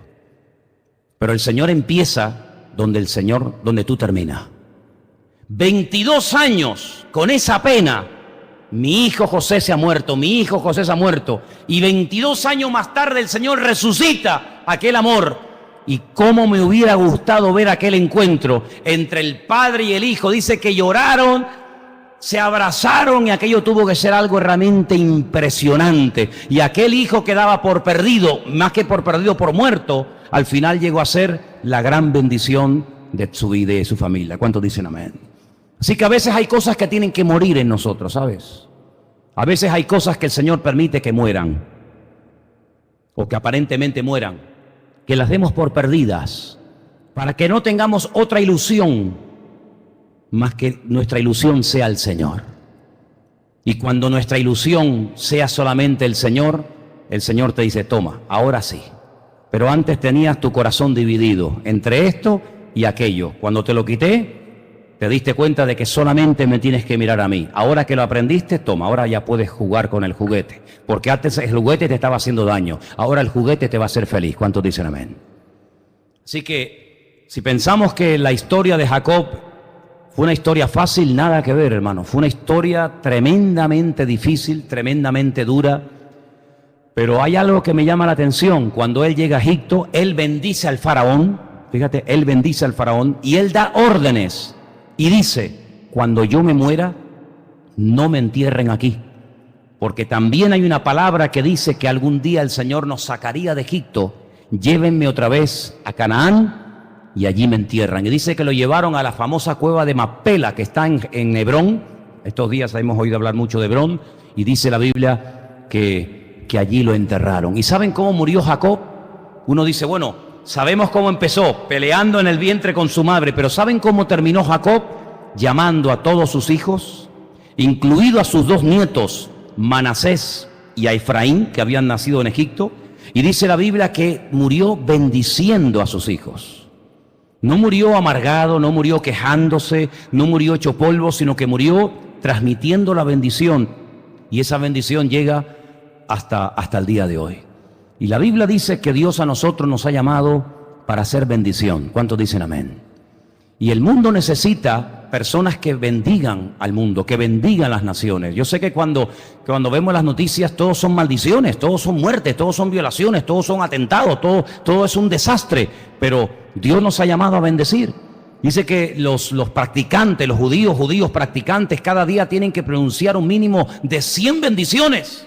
Pero el Señor empieza donde tú terminas. 22 años con esa pena. Mi hijo José se ha muerto, mi hijo José se ha muerto. Y 22 años más tarde el Señor resucita aquel amor. Y cómo me hubiera gustado ver aquel encuentro entre el padre y el hijo. Dice que lloraron, se abrazaron y aquello tuvo que ser algo realmente impresionante. Y aquel hijo quedaba por perdido, más que por perdido, por muerto. Al final llegó a ser la gran bendición de su vida y de su familia. ¿Cuántos dicen amén? Así que a veces hay cosas que tienen que morir en nosotros, ¿sabes? A veces hay cosas que el Señor permite que mueran, o que aparentemente mueran, que las demos por perdidas, para que no tengamos otra ilusión más que nuestra ilusión sea el Señor. Y cuando nuestra ilusión sea solamente el Señor te dice, toma, ahora sí. Pero antes tenías tu corazón dividido entre esto y aquello. Cuando te lo quité, te diste cuenta de que solamente me tienes que mirar a mí. Ahora que lo aprendiste, toma, ahora ya puedes jugar con el juguete. Porque antes el juguete te estaba haciendo daño. Ahora el juguete te va a hacer feliz. ¿Cuántos dicen amén? Así que, si pensamos que la historia de Jacob fue una historia fácil, nada que ver, hermano. Fue una historia tremendamente difícil, tremendamente dura. Pero hay algo que me llama la atención. Cuando él llega a Egipto, él bendice al faraón. Fíjate, él bendice al faraón y él da órdenes. Y dice, cuando yo me muera, no me entierren aquí. Porque también hay una palabra que dice que algún día el Señor nos sacaría de Egipto. Llévenme otra vez a Canaán y allí me entierran. Y dice que lo llevaron a la famosa cueva de Macpela, que está en Hebrón. Estos días hemos oído hablar mucho de Hebrón. Y dice la Biblia que allí lo enterraron. ¿Y saben cómo murió Jacob? Uno dice, bueno, sabemos cómo empezó, peleando en el vientre con su madre. Pero ¿saben cómo terminó Jacob? Llamando a todos sus hijos, incluido a sus 2 nietos, Manasés y a Efraín, que habían nacido en Egipto. Y dice la Biblia que murió bendiciendo a sus hijos. No murió amargado, no murió quejándose, no murió hecho polvo, sino que murió transmitiendo la bendición. Y esa bendición llega hasta el día de hoy. Y la Biblia dice que Dios a nosotros nos ha llamado para hacer bendición. ¿Cuántos dicen amén? Y el mundo necesita personas que bendigan al mundo, que bendigan las naciones. Yo sé que cuando vemos las noticias, todos son maldiciones, todos son muertes, todos son violaciones, todos son atentados, todo es un desastre. Pero Dios nos ha llamado a bendecir. Dice que los practicantes, los judíos practicantes, cada día tienen que pronunciar un mínimo de 100 bendiciones.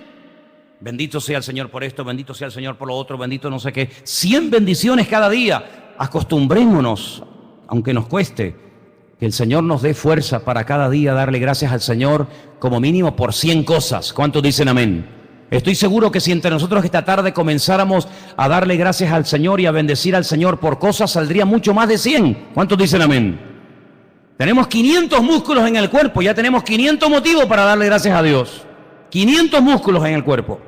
Bendito sea el Señor por esto, bendito sea el Señor por lo otro, bendito no sé qué. 100 bendiciones cada día. Acostumbrémonos, aunque nos cueste, que el Señor nos dé fuerza para cada día darle gracias al Señor como mínimo por 100 cosas. ¿Cuántos dicen amén? Estoy seguro que si entre nosotros esta tarde comenzáramos a darle gracias al Señor y a bendecir al Señor por cosas, saldría mucho más de 100. ¿Cuántos dicen amén? Tenemos 500 músculos en el cuerpo, ya tenemos 500 motivos para darle gracias a Dios. 500 músculos en el cuerpo.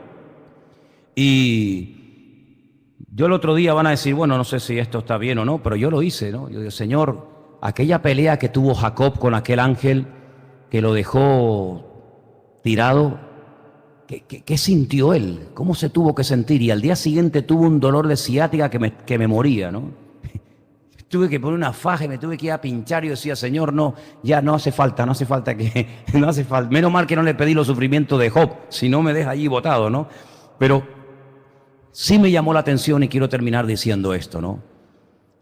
Y yo el otro día van a decir, bueno, no sé si esto está bien o no, pero yo lo hice, ¿no? Yo digo, Señor, aquella pelea que tuvo Jacob con aquel ángel que lo dejó tirado, ¿qué sintió él? ¿Cómo se tuvo que sentir? Y al día siguiente tuvo un dolor de ciática que me moría, ¿no? Tuve que poner una faja y me tuve que ir a pinchar y yo decía, Señor, no, ya no hace falta que, no hace falta. Menos mal que no le pedí los sufrimientos de Job, si no me deja allí botado, ¿no? Pero sí me llamó la atención y quiero terminar diciendo esto, ¿no?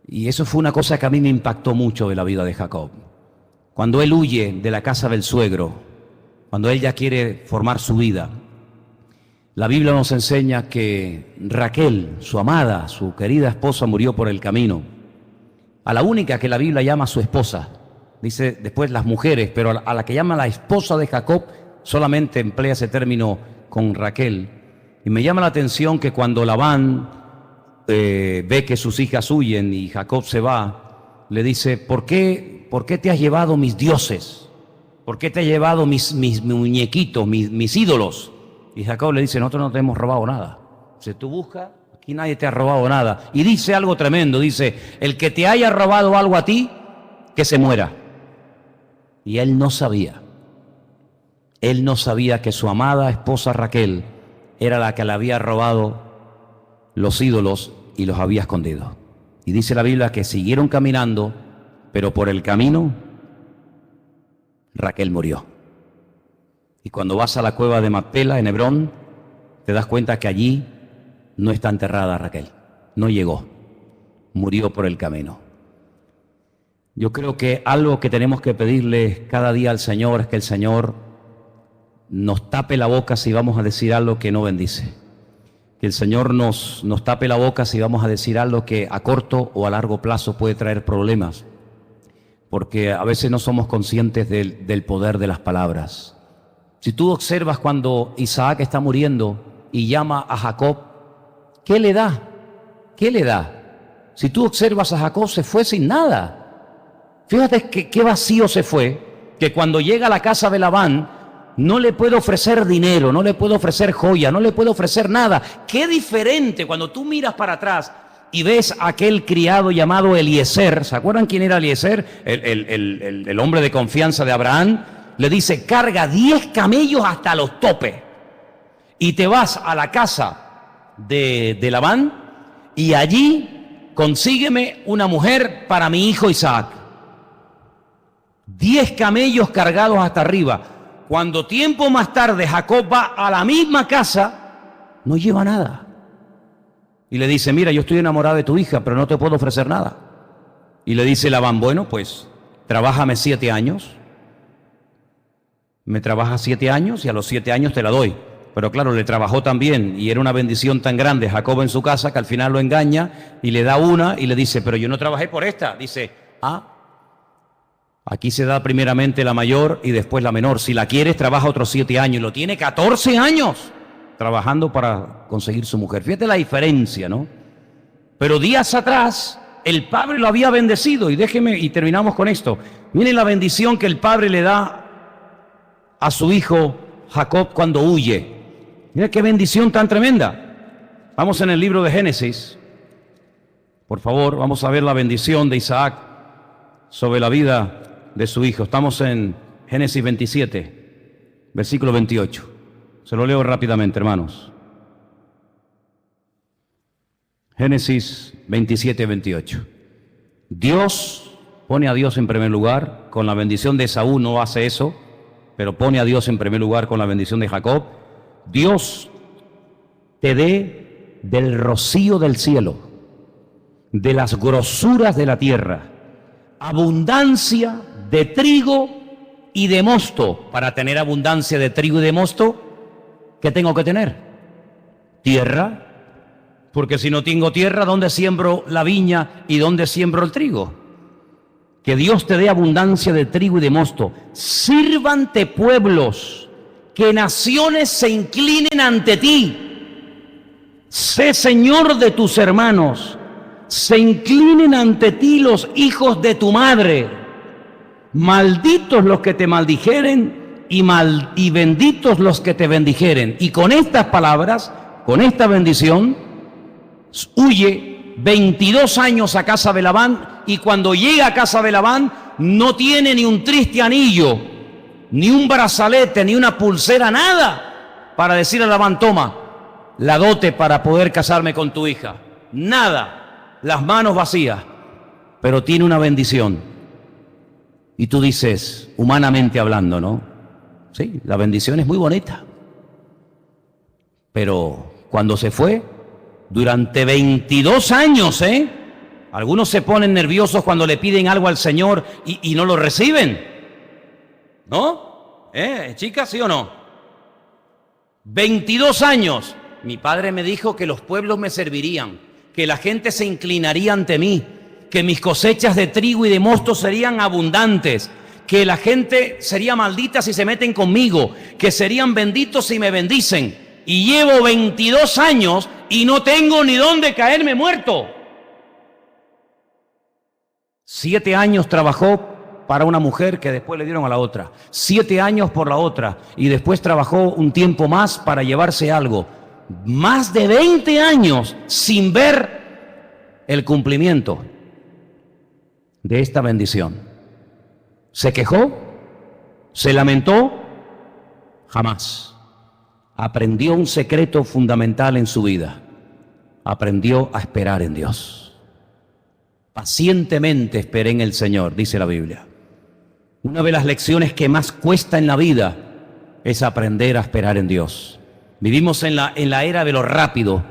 Y eso fue una cosa que a mí me impactó mucho de la vida de Jacob. Cuando él huye de la casa del suegro, cuando él ya quiere formar su vida, la Biblia nos enseña que Raquel, su amada, su querida esposa, murió por el camino. A la única que la Biblia llama su esposa, dice después las mujeres, pero a la que llama la esposa de Jacob, solamente emplea ese término con Raquel. Y me llama la atención que cuando Labán ve que sus hijas huyen y Jacob se va, le dice, ¿por qué te has llevado mis dioses? ¿Por qué te has llevado mis muñequitos, mis ídolos? Y Jacob le dice, nosotros no te hemos robado nada. Si tú buscas, aquí nadie te ha robado nada. Y dice algo tremendo, dice, el que te haya robado algo a ti, que se muera. Y él no sabía. Él no sabía que su amada esposa Raquel era la que le había robado los ídolos y los había escondido. Y dice la Biblia que siguieron caminando, pero por el camino Raquel murió. Y cuando vas a la cueva de Macpela en Hebrón, te das cuenta que allí no está enterrada Raquel. No llegó. Murió por el camino. Yo creo que algo que tenemos que pedirle cada día al Señor es que el Señor nos tape la boca si vamos a decir algo que no bendice. Que el Señor nos tape la boca si vamos a decir algo que a corto o a largo plazo puede traer problemas. Porque a veces no somos conscientes del poder de las palabras. Si tú observas cuando Isaac está muriendo y llama a Jacob, ¿qué le da? ¿Qué le da? Si tú observas a Jacob, se fue sin nada. Fíjate qué vacío se fue, que cuando llega a la casa de Labán, no le puede ofrecer dinero, no le puede ofrecer joya, no le puede ofrecer nada. Qué diferente cuando tú miras para atrás y ves a aquel criado llamado Eliezer. ¿Se acuerdan quién era Eliezer? El hombre de confianza de Abraham. Le dice, carga 10 camellos hasta los topes y te vas a la casa de Labán y allí consígueme una mujer para mi hijo Isaac. 10 camellos cargados hasta arriba. Cuando tiempo más tarde Jacob va a la misma casa, no lleva nada. Y le dice, mira, yo estoy enamorado de tu hija, pero no te puedo ofrecer nada. Y le dice Labán, bueno, pues, trabájame 7 años. Me trabajas 7 años y a los 7 años te la doy. Pero claro, le trabajó también y era una bendición tan grande Jacob en su casa que al final lo engaña y le da una y le dice, pero yo no trabajé por esta. Dice, aquí se da primeramente la mayor y después la menor. Si la quieres, trabaja otros 7 años. Y lo tiene 14 años trabajando para conseguir su mujer. Fíjate la diferencia, ¿no? Pero días atrás, el padre lo había bendecido. Y terminamos con esto. Miren la bendición que el padre le da a su hijo Jacob cuando huye. Mira qué bendición tan tremenda. Vamos en el libro de Génesis. Por favor, vamos a ver la bendición de Isaac sobre la vida de su hijo. Estamos en Génesis 27, versículo 28. Se lo leo rápidamente, hermanos. Génesis 27, 28. Dios pone a Dios en primer lugar. Con la bendición de Esaú no hace eso, pero pone a Dios en primer lugar con la bendición de Jacob. Dios te dé del rocío del cielo, de las grosuras de la tierra, abundancia de trigo y de mosto. Para tener abundancia de trigo y de mosto, ¿qué tengo que tener? Tierra, porque si no tengo tierra, ¿dónde siembro la viña y dónde siembro el trigo? Que Dios te dé abundancia de trigo y de mosto. Sírvante pueblos, que naciones se inclinen ante ti. Sé Señor de tus hermanos, se inclinen ante ti los hijos de tu madre. Malditos los que te maldijeren y benditos los que te bendijeren. Y con estas palabras, con esta bendición, huye 22 años a casa de Labán, y cuando llega a casa de Labán no tiene ni un triste anillo, ni un brazalete, ni una pulsera, nada para decirle a Labán, toma la dote para poder casarme con tu hija. Nada, las manos vacías, pero tiene una bendición. Y tú dices, humanamente hablando, ¿no? Sí, la bendición es muy bonita. Pero cuando se fue, durante 22 años, algunos se ponen nerviosos cuando le piden algo al Señor y no lo reciben. ¿No? Chicas, ¿sí o no? 22 años. Mi padre me dijo que los pueblos me servirían, que la gente se inclinaría ante mí, que mis cosechas de trigo y de mosto serían abundantes, que la gente sería maldita si se meten conmigo, que serían benditos si me bendicen. Y llevo 22 años y no tengo ni dónde caerme muerto. 7 años trabajó para una mujer que después le dieron a la otra. 7 años por la otra. Y después trabajó un tiempo más para llevarse algo. Más de 20 años sin ver el cumplimiento de esta bendición. ¿Se quejó? ¿Se lamentó? Jamás. Aprendió un secreto fundamental en su vida. Aprendió a esperar en Dios. Pacientemente esperé en el Señor, dice la Biblia. Una de las lecciones que más cuesta en la vida es aprender a esperar en Dios. Vivimos en la era de lo rápido.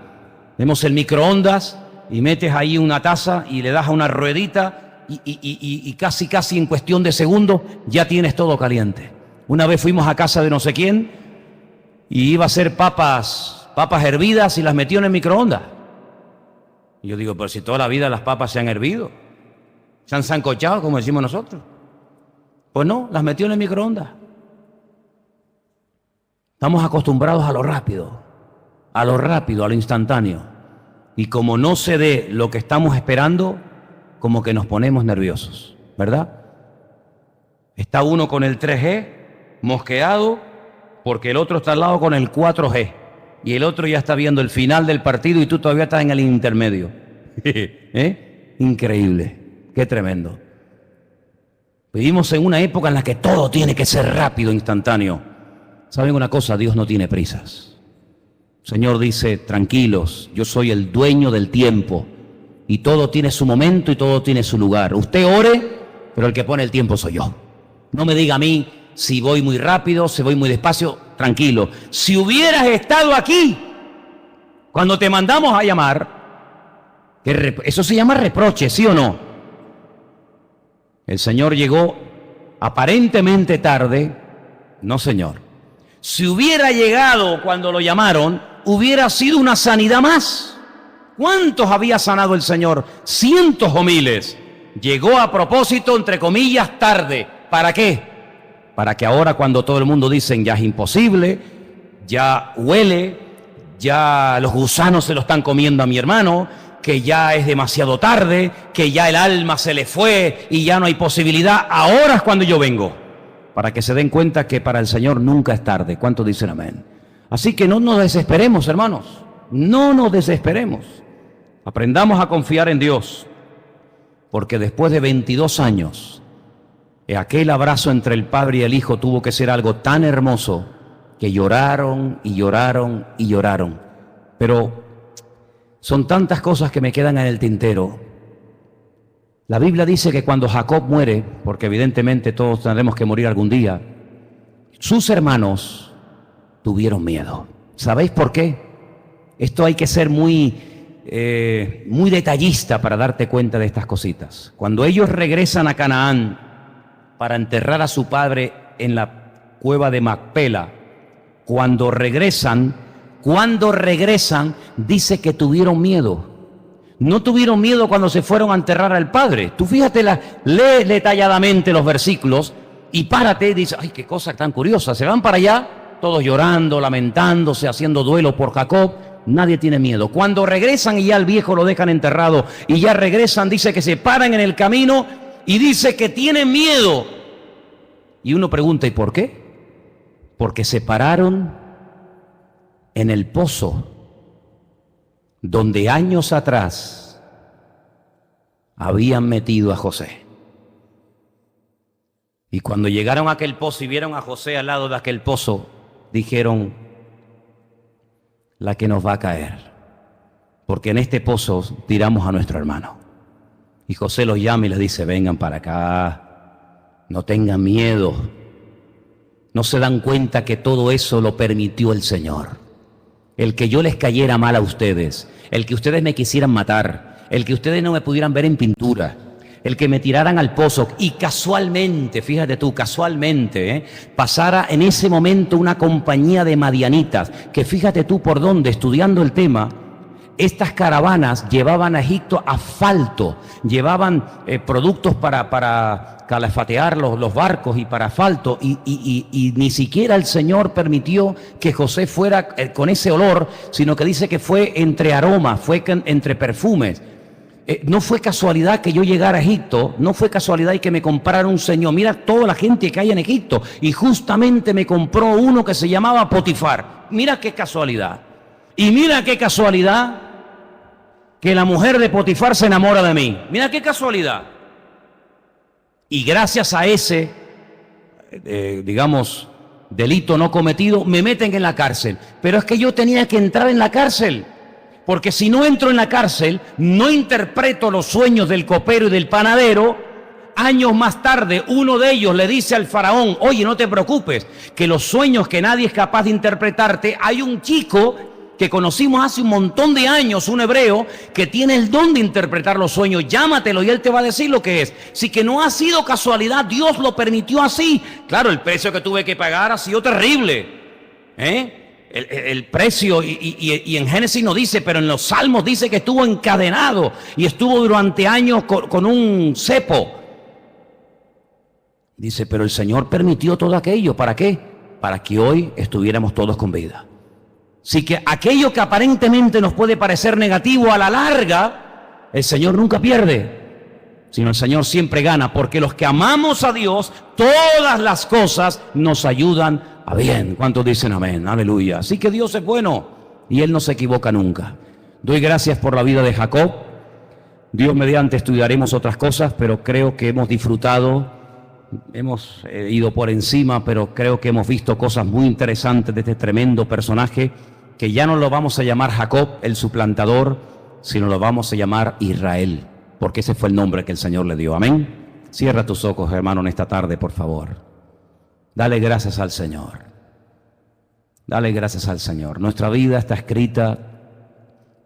Vemos el microondas y metes ahí una taza y le das a una ruedita y casi en cuestión de segundos ya tienes todo caliente. Una vez fuimos a casa de no sé quién y iba a hacer papas hervidas y las metió en el microondas. Y yo digo, pero si toda la vida las papas se han hervido, se han sancochado, como decimos nosotros. Pues no, las metió en el microondas. Estamos acostumbrados a lo rápido, a lo instantáneo. Y como no se dé lo que estamos esperando, como que nos ponemos nerviosos, ¿verdad? Está uno con el 3G, mosqueado, porque el otro está al lado con el 4G. Y el otro ya está viendo el final del partido y tú todavía estás en el intermedio. Increíble, qué tremendo. Vivimos en una época en la que todo tiene que ser rápido, instantáneo. ¿Saben una cosa? Dios no tiene prisas. El Señor dice, tranquilos, yo soy el dueño del tiempo. Y todo tiene su momento y todo tiene su lugar. Usted ore, pero el que pone el tiempo soy yo. No me diga a mí si voy muy rápido, si voy muy despacio. Tranquilo. Si hubieras estado aquí cuando te mandamos a llamar, eso se llama reproche, ¿sí o no? El Señor llegó aparentemente tarde. No, Señor. Si hubiera llegado cuando lo llamaron, hubiera sido una sanidad más. ¿Cuántos había sanado el Señor? Cientos o miles. Llegó a propósito, entre comillas, tarde. ¿Para qué? Para que ahora cuando todo el mundo dice ya es imposible, ya huele, ya los gusanos se lo están comiendo a mi hermano, que ya es demasiado tarde, que ya el alma se le fue y ya no hay posibilidad, ahora es cuando yo vengo. Para que se den cuenta que para el Señor nunca es tarde. ¿Cuántos dicen amén? Así que no nos desesperemos, hermanos. No nos desesperemos. Aprendamos a confiar en Dios. Porque después de 22 años, aquel abrazo entre el Padre y el Hijo tuvo que ser algo tan hermoso que lloraron y lloraron y lloraron. Pero son tantas cosas que me quedan en el tintero. La Biblia dice que cuando Jacob muere, porque evidentemente todos tendremos que morir algún día, sus hermanos tuvieron miedo. ¿Sabéis por qué? Esto hay que ser muy detallista para darte cuenta de estas cositas. Cuando ellos regresan a Canaán para enterrar a su padre en la cueva de Macpela, cuando regresan, dice que tuvieron miedo. No tuvieron miedo cuando se fueron a enterrar al padre. Tú fíjate, lee detalladamente los versículos y párate y dices, ay, qué cosa tan curiosa. Se van para allá, todos llorando, lamentándose, haciendo duelo por Jacob. Nadie tiene miedo. Cuando regresan y ya al viejo lo dejan enterrado y ya regresan, dice que se paran en el camino y dice que tienen miedo. Y uno pregunta, ¿y por qué? Porque se pararon en el pozo donde años atrás habían metido a José. Y cuando llegaron a aquel pozo y vieron a José al lado de aquel pozo, dijeron, la que nos va a caer, porque en este pozo tiramos a nuestro hermano. Y José los llama y les dice, vengan para acá, no tengan miedo. No se dan cuenta que todo eso lo permitió el Señor. El que yo les cayera mal a ustedes, el que ustedes me quisieran matar, el que ustedes no me pudieran ver en pintura, el que me tiraran al pozo y casualmente, fíjate tú, casualmente, pasara en ese momento una compañía de madianitas, que fíjate tú por dónde, estudiando el tema, estas caravanas llevaban a Egipto asfalto, llevaban productos para calafatear los barcos y para asfalto, y ni siquiera el Señor permitió que José fuera con ese olor, sino que dice que fue entre aromas, fue entre perfumes. No fue casualidad que yo llegara a Egipto, no fue casualidad y que me comprara un señor. Mira toda la gente que hay en Egipto, y justamente me compró uno que se llamaba Potifar. Mira qué casualidad. Y mira qué casualidad que la mujer de Potifar se enamora de mí. Mira qué casualidad. Y gracias a ese, delito no cometido, me meten en la cárcel. Pero es que yo tenía que entrar en la cárcel. Porque si no entro en la cárcel, no interpreto los sueños del copero y del panadero. Años más tarde, uno de ellos le dice al faraón, oye, no te preocupes, que los sueños que nadie es capaz de interpretarte, hay un chico que conocimos hace un montón de años, un hebreo, que tiene el don de interpretar los sueños, llámatelo y él te va a decir lo que es. Así que no ha sido casualidad, Dios lo permitió así. Claro, el precio que tuve que pagar ha sido terrible, el precio, y en Génesis no dice, pero en los Salmos dice que estuvo encadenado y estuvo durante años con un cepo. Dice, pero el Señor permitió todo aquello, ¿para qué? Para que hoy estuviéramos todos con vida. Así que aquello que aparentemente nos puede parecer negativo, a la larga, el Señor nunca pierde. sino el Señor siempre gana, porque los que amamos a Dios, todas las cosas nos ayudan a bien. ¿Cuántos dicen amén? Aleluya. Así que Dios es bueno y Él no se equivoca nunca. Doy gracias por la vida de Jacob. Dios mediante estudiaremos otras cosas, pero creo que hemos disfrutado, hemos ido por encima, pero creo que hemos visto cosas muy interesantes de este tremendo personaje, que ya no lo vamos a llamar Jacob, el suplantador, sino lo vamos a llamar Israel, porque ese fue el nombre que el Señor le dio. Amén. Cierra tus ojos, hermano, en esta tarde, por favor. Dale gracias al Señor. Dale gracias al Señor. Nuestra vida está escrita,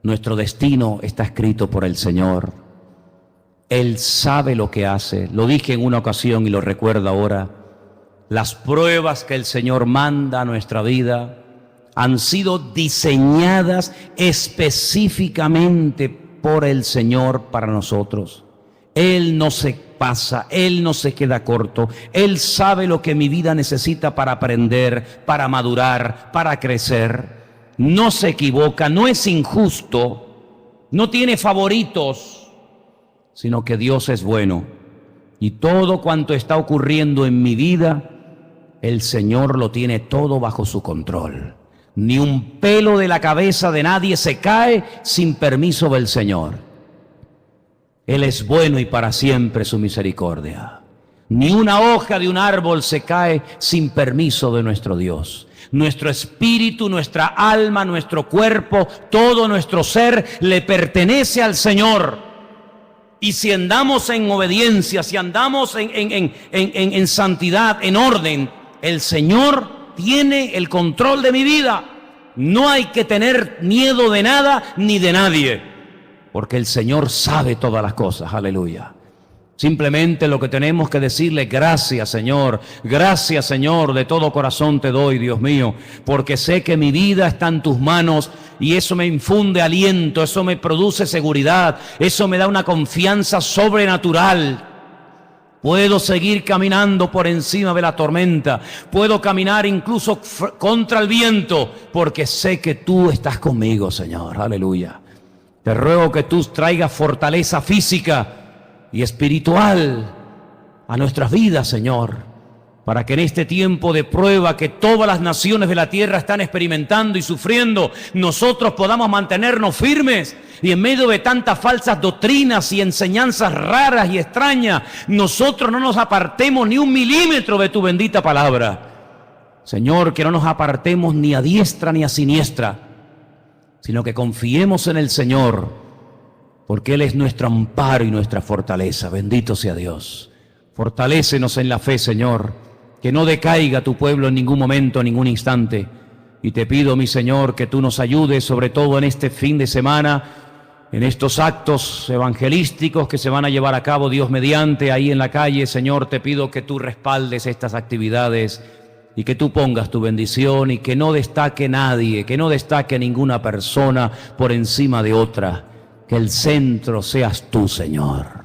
nuestro destino está escrito por el Señor. Él sabe lo que hace. Lo dije en una ocasión y lo recuerdo ahora. Las pruebas que el Señor manda a nuestra vida han sido diseñadas específicamente por el Señor para nosotros. Él no se pasa, Él no se queda corto. Él sabe lo que mi vida necesita para aprender, para madurar, para crecer. No se equivoca, no es injusto, no tiene favoritos, sino que Dios es bueno. Y todo cuanto está ocurriendo en mi vida, el Señor lo tiene todo bajo su control. Ni un pelo de la cabeza de nadie se cae sin permiso del Señor. Él es bueno y para siempre su misericordia. Ni una hoja de un árbol se cae sin permiso de nuestro Dios. Nuestro espíritu, nuestra alma, nuestro cuerpo, todo nuestro ser le pertenece al Señor. Y si andamos en obediencia, si andamos en santidad, en orden, el Señor tiene el control de mi vida. No hay que tener miedo de nada ni de nadie, porque el Señor sabe todas las cosas. Aleluya. Simplemente lo que tenemos que decirle: gracias, Señor, de todo corazón te doy, Dios mío, porque sé que mi vida está en tus manos y eso me infunde aliento, eso me produce seguridad, eso me da una confianza sobrenatural. Puedo seguir caminando por encima de la tormenta, puedo caminar incluso contra el viento, porque sé que tú estás conmigo, Señor. Aleluya. Te ruego que tú traigas fortaleza física y espiritual a nuestras vidas, Señor, para que en este tiempo de prueba que todas las naciones de la tierra están experimentando y sufriendo, nosotros podamos mantenernos firmes y en medio de tantas falsas doctrinas y enseñanzas raras y extrañas, nosotros no nos apartemos ni un milímetro de tu bendita palabra. Señor, que no nos apartemos ni a diestra ni a siniestra, sino que confiemos en el Señor, porque Él es nuestro amparo y nuestra fortaleza. Bendito sea Dios. Fortalécenos en la fe, Señor, que no decaiga tu pueblo en ningún momento, en ningún instante. Y te pido, mi Señor, que tú nos ayudes, sobre todo en este fin de semana, en estos actos evangelísticos que se van a llevar a cabo, Dios mediante, ahí en la calle. Señor, te pido que tú respaldes estas actividades y que tú pongas tu bendición y que no destaque nadie, que no destaque ninguna persona por encima de otra. Que el centro seas tú, Señor.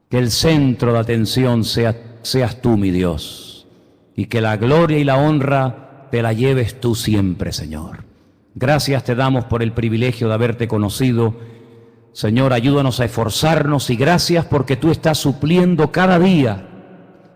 Que el centro de atención seas tú, mi Dios. Y que la gloria y la honra te la lleves tú siempre, Señor. Gracias te damos por el privilegio de haberte conocido. Señor, ayúdanos a esforzarnos y gracias porque tú estás supliendo cada día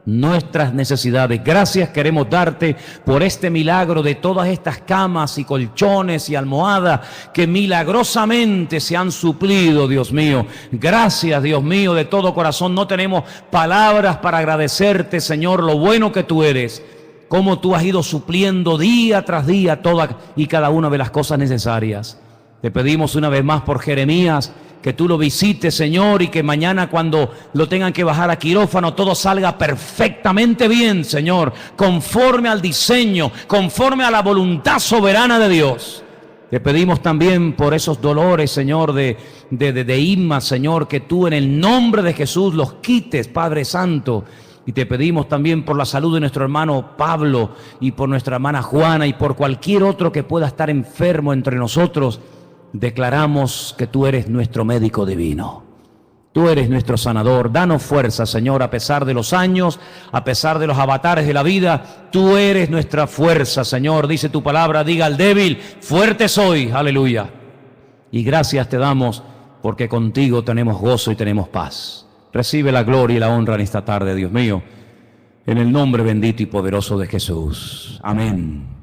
nuestras necesidades. Gracias queremos darte por este milagro de todas estas camas y colchones y almohadas que milagrosamente se han suplido, Dios mío. Gracias, Dios mío, de todo corazón. No tenemos palabras para agradecerte, Señor, lo bueno que tú eres, cómo tú has ido supliendo día tras día todas y cada una de las cosas necesarias. Te pedimos una vez más por Jeremías, que tú lo visites, Señor, y que mañana cuando lo tengan que bajar a quirófano todo salga perfectamente bien, Señor, conforme al diseño, conforme a la voluntad soberana de Dios. Te pedimos también por esos dolores, Señor, de Inma, Señor, que tú en el nombre de Jesús los quites, Padre Santo. Y te pedimos también por la salud de nuestro hermano Pablo y por nuestra hermana Juana y por cualquier otro que pueda estar enfermo entre nosotros. Declaramos que tú eres nuestro médico divino. Tú eres nuestro sanador. Danos fuerza, Señor, a pesar de los años, a pesar de los avatares de la vida. Tú eres nuestra fuerza, Señor. Dice tu palabra, diga al débil, fuerte soy. Aleluya. Y gracias te damos porque contigo tenemos gozo y tenemos paz. Recibe la gloria y la honra en esta tarde, Dios mío, en el nombre bendito y poderoso de Jesús. Amén.